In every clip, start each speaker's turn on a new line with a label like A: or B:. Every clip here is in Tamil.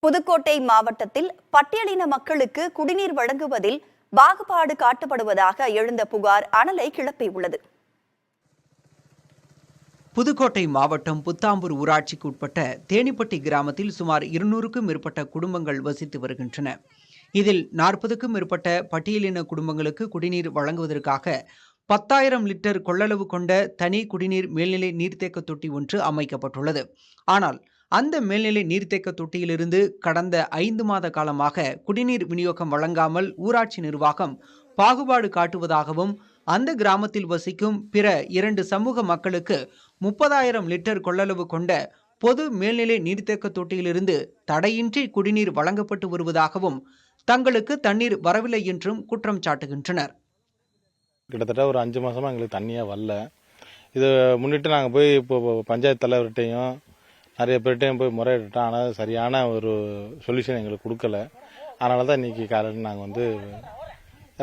A: புதுக்கோட்டை மாவட்டத்தில் பட்டியலின மக்களுக்கு குடிநீர் வழங்குவதில் பாகுபாடு காட்டப்படுவதாக எழுந்த புகார் அனலை கிளப்பியுள்ளது.
B: புதுக்கோட்டை மாவட்டம் புத்தாம்பூர் ஊராட்சிக்கு உட்பட்ட தேனிப்பட்டி கிராமத்தில் சுமார் 200க்கும் மேற்பட்ட குடும்பங்கள் வசித்து வருகின்றன. இதில் 40க்கும் மேற்பட்ட பட்டியலின குடும்பங்களுக்கு குடிநீர் வழங்குவதற்காக 10,000 லிட்டர் கொள்ளளவு கொண்ட தனி குடிநீர் மேல்நிலை நீர்த்தேக்க தொட்டி ஒன்று அமைக்கப்பட்டுள்ளது. ஆனால் அந்த மேல்நிலை நீர்த்தேக்க தொட்டியிலிருந்து கடந்த 5 மாத காலமாக குடிநீர் விநியோகம் வழங்காமல் ஊராட்சி நிர்வாகம் பாகுபாடு காட்டுவதாகவும் அந்த கிராமத்தில் வசிக்கும் பிற 2 சமூக மக்களுக்கு 30,000 லிட்டர் கொள்ளளவு கொண்ட பொது மேல்நிலை நீர்த்தேக்க தொட்டியிலிருந்து தடையின்றி குடிநீர் வழங்கப்பட்டு வருவதாகவும் தங்களுக்கு தண்ணீர் வரவில்லை என்றும் குற்றம் சாட்டுகின்றனர்.
C: கிட்டத்தட்ட ஒரு 5 மாசமா எங்களுக்கு தண்ணியே வரல. இதை முன்னிட்டு நாங்கள் போய் இப்போ பஞ்சாயத்து தலைவர்கிட்டையும் நிறைய பேர்கிட்டையும் போய் முறையிட்டோம். ஆனால் சரியான ஒரு சொல்யூஷன் எங்களுக்கு கொடுக்கல. அதனால தான் இன்னைக்கு காலையில் நாங்கள்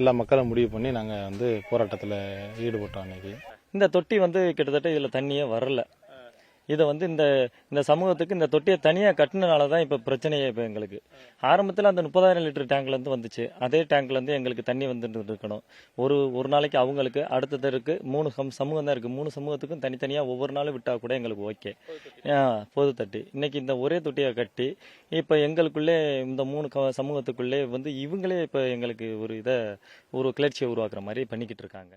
C: எல்லா மக்களும் முடிவு பண்ணி நாங்கள் போராட்டத்தில் ஈடுபட்டோம். இன்னைக்கு
D: இந்த தொட்டி கிட்டத்தட்ட இதில் தண்ணியே வரல. இதை இந்த சமூகத்துக்கு இந்த தொட்டியை தனியாக கட்டினால தான் இப்போ பிரச்சனையே. இப்போ எங்களுக்கு ஆரம்பத்தில் அந்த 30,000 லிட்டர் டேங்க்லேருந்து வந்துச்சு. அதே டேங்க்லேருந்து எங்களுக்கு தண்ணி வந்துட்டு இருக்கணும். ஒரு நாளைக்கு அவங்களுக்கு அடுத்ததற்கு 3 சமூகம் தான் இருக்குது. 3 சமூகத்துக்கும் தனித்தனியாக ஒவ்வொரு நாளும் விட்டால் கூட எங்களுக்கு ஓகே. பொது தட்டி இன்னைக்கு இந்த ஒரே தொட்டியை கட்டி இப்போ எங்களுக்குள்ளே இந்த 3 சமூகத்துக்குள்ளே இவங்களே இப்போ எங்களுக்கு ஒரு கிளர்ச்சியை உருவாக்குற மாதிரி பண்ணிக்கிட்டு இருக்காங்க.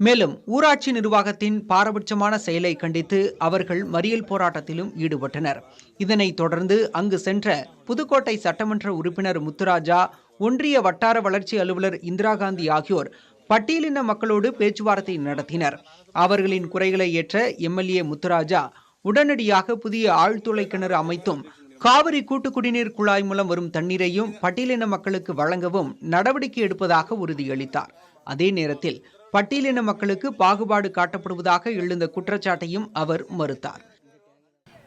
B: மேலும் ஊராட்சி நிர்வாகத்தின் பாரபட்சமான செயலை கண்டித்து அவர்கள் மறியல் போராட்டத்திலும் ஈடுபட்டனர். இதனைத் தொடர்ந்து அங்கு சென்ற புதுக்கோட்டை சட்டமன்ற உறுப்பினர் முத்துராஜா, ஒன்றிய வட்டார வளர்ச்சி அலுவலர் இந்திரா காந்தி ஆகியோர் பட்டியலின மக்களோடு பேச்சுவார்த்தை நடத்தினர். அவர்களின் குறைகளை ஏற்ற எம்எல்ஏ முத்துராஜா உடனடியாக புதிய ஆழ்துளை கிணறு அமைத்தும் காவிரி கூட்டு குடிநீர் குழாய் மூலம் வரும் தண்ணீரையும் பட்டியலின மக்களுக்கு வழங்கவும் நடவடிக்கை எடுப்பதாக உறுதியளித்தார். அதே நேரத்தில் பட்டியலின மக்களுக்கு பாகுபாடு காட்டப்படுவதாக எழுந்த குற்றச்சாட்டையும் அவர் மறுத்தார்.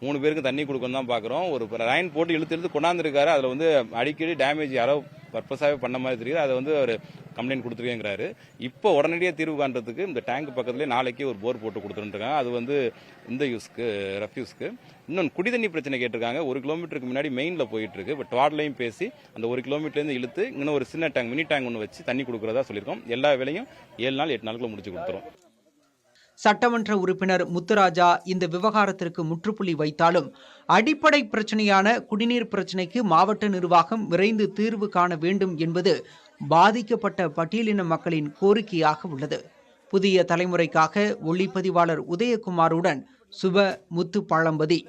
E: 3 பேருக்கு தண்ணி கொடுக்கணும் தான் பார்க்குறோம். ஒரு லைன் போட்டு இழுத்து கொண்டாந்துருக்காரு. அதில் அடிக்கடி டேமேஜ் யாரோ பர்பஸாகவே பண்ண மாதிரி தெரியுது. அதை ஒரு கம்ப்ளைண்ட் கொடுத்துருக்கேங்கிறாரு. இப்போ உடனடியாக தீர்வு காண்றதுக்கு இந்த டேங்க் பக்கத்துலேயே நாளைக்கு ஒரு போர் போட்டு கொடுத்துருக்காங்க. அது இந்த யூஸ்க்கு ரெஃப்யூஸ்க்கு. இன்னொன்று குடிதண்ணி பிரச்சனை கேட்டிருக்காங்க. 1 கிலோமீட்டருக்கு முன்னாடி மெயினில் போயிட்டு இருக்கு. பட் வார்ட்லையும் பேசி அந்த 1 கிலோமீட்டர்லேருந்து இழுத்து இன்னும் ஒரு சின்ன டேங்க் மினி டேங்க் ஒன்று வச்சு தண்ணி கொடுக்குறதா சொல்லியிருக்கோம். எல்லா வேலையும் 7 நாள் 8 நாளுக்குள்ள முடிச்சு கொடுத்துரும்.
B: சட்டமன்ற உறுப்பினர் முத்துராஜா இந்த விவகாரத்திற்கு முற்றுப்புள்ளி வைத்தாலும் அடிப்படை பிரச்சனையான குடிநீர் பிரச்சனைக்கு மாவட்ட நிர்வாகம் விரைந்து தீர்வு காண வேண்டும் என்பது பாதிக்கப்பட்ட பட்டியலின மக்களின் கோரிக்கையாக உள்ளது. புதிய தலைமுறைக்காக ஒளிப்பதிவாளர் உதயகுமாருடன் சுப முத்து பழம்பதி.